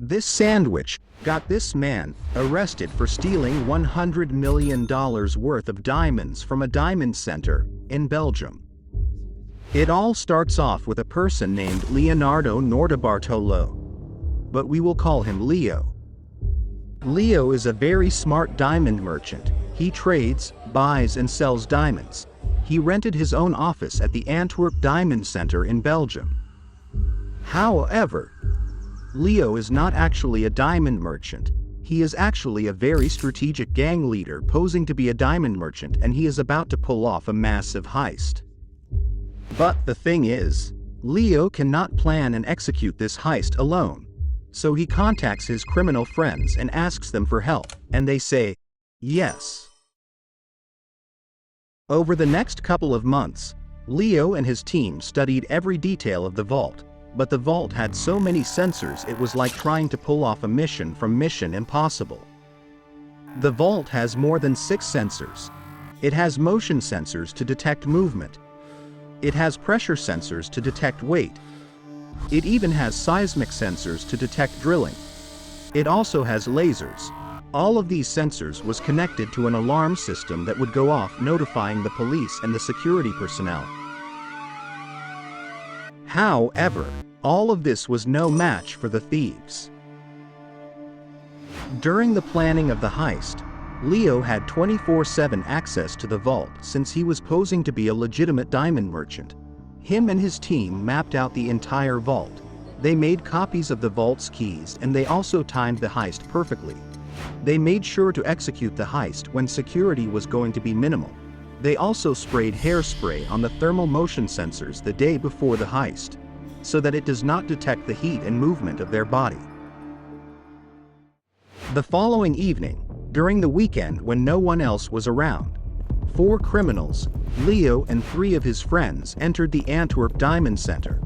This sandwich got this man arrested for stealing $100 million worth of diamonds from a diamond center in Belgium. It all starts off with a person named Leonardo Nordebartolo, but we will call him Leo. Leo is a very smart diamond merchant. He trades, buys and sells diamonds. He rented his own office at the Antwerp Diamond Center in Belgium. However, Leo is not actually a diamond merchant. He is actually a very strategic gang leader posing to be a diamond merchant, and he is about to pull off a massive heist. But the thing is, Leo cannot plan and execute this heist alone. So he contacts his criminal friends and asks them for help, and they say, yes. Over the next couple of months, Leo and his team studied every detail of the vault, but the vault had so many sensors it was like trying to pull off a mission from Mission Impossible. The vault has more than 6 sensors. It has motion sensors to detect movement. It has pressure sensors to detect weight. It even has seismic sensors to detect drilling. It also has lasers. All of these sensors was connected to an alarm system that would go off notifying the police and the security personnel. However, all of this was no match for the thieves. During the planning of the heist, Leo had 24/7 access to the vault since he was posing to be a legitimate diamond merchant. Him and his team mapped out the entire vault. They made copies of the vault's keys, and they also timed the heist perfectly. They made sure to execute the heist when security was going to be minimal. They also sprayed hairspray on the thermal motion sensors the day before the heist, so that it does not detect the heat and movement of their body. The following evening, during the weekend when no one else was around, 4 criminals, Leo and 3 of his friends, entered the Antwerp Diamond Center.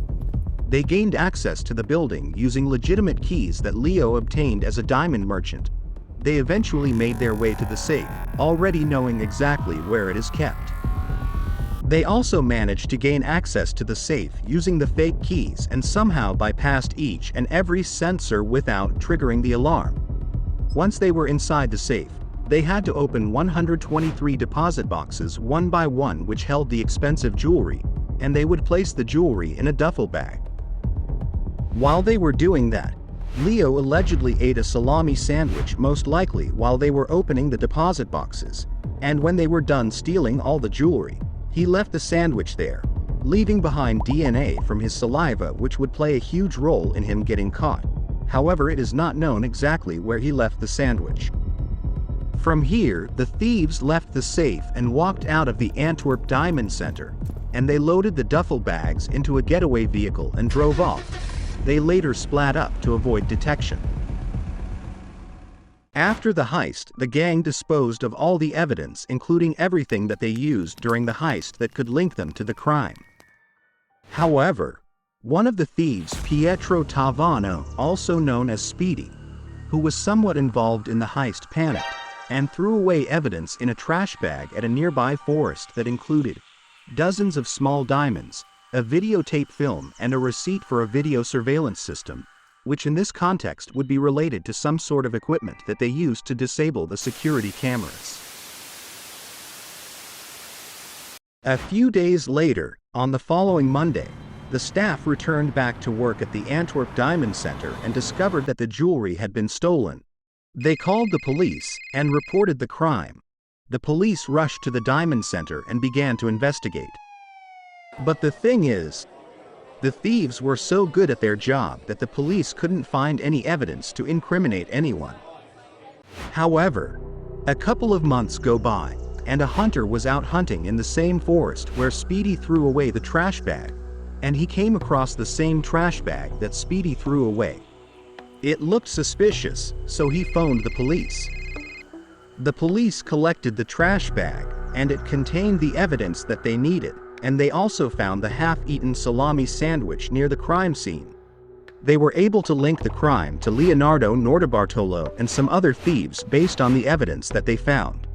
They gained access to the building using legitimate keys that Leo obtained as a diamond merchant. They eventually made their way to the safe, already knowing exactly where it is kept. They also managed to gain access to the safe using the fake keys and somehow bypassed each and every sensor without triggering the alarm. Once they were inside the safe, they had to open 123 deposit boxes one by one, which held the expensive jewelry, and they would place the jewelry in a duffel bag. While they were doing that, Leo allegedly ate a salami sandwich, most likely while they were opening the deposit boxes, and when they were done stealing all the jewelry, he left the sandwich there, leaving behind DNA from his saliva, which would play a huge role in him getting caught. However, it is not known exactly where he left the sandwich. From here, the thieves left the safe and walked out of the Antwerp Diamond Center, and they loaded the duffel bags into a getaway vehicle and drove off. They later split up to avoid detection. After the heist, the gang disposed of all the evidence, including everything that they used during the heist that could link them to the crime. However, one of the thieves, Pietro Tavano, also known as Speedy, who was somewhat involved in the heist, panicked and threw away evidence in a trash bag at a nearby forest that included dozens of small diamonds, a videotape film, and a receipt for a video surveillance system, which in this context would be related to some sort of equipment that they used to disable the security cameras. A few days later, on the following Monday, the staff returned back to work at the Antwerp Diamond Center and discovered that the jewelry had been stolen. They called the police and reported the crime. The police rushed to the Diamond Center and began to investigate. But the thing is, the thieves were so good at their job that the police couldn't find any evidence to incriminate anyone. However, a couple of months go by, and a hunter was out hunting in the same forest where Speedy threw away the trash bag, and he came across the same trash bag that Speedy threw away. It looked suspicious, so he phoned the police. The police collected the trash bag, and it contained the evidence that they needed, and they also found the half-eaten salami sandwich near the crime scene. They were able to link the crime to Leonardo Nordebartolo and some other thieves based on the evidence that they found.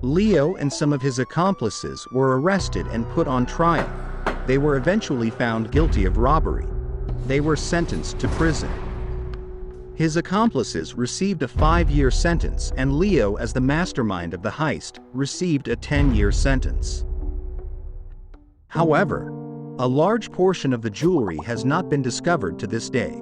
Leo and some of his accomplices were arrested and put on trial. They were eventually found guilty of robbery. They were sentenced to prison. His accomplices received a 5-year sentence, and Leo, as the mastermind of the heist, received a 10-year sentence. However, a large portion of the jewelry has not been discovered to this day.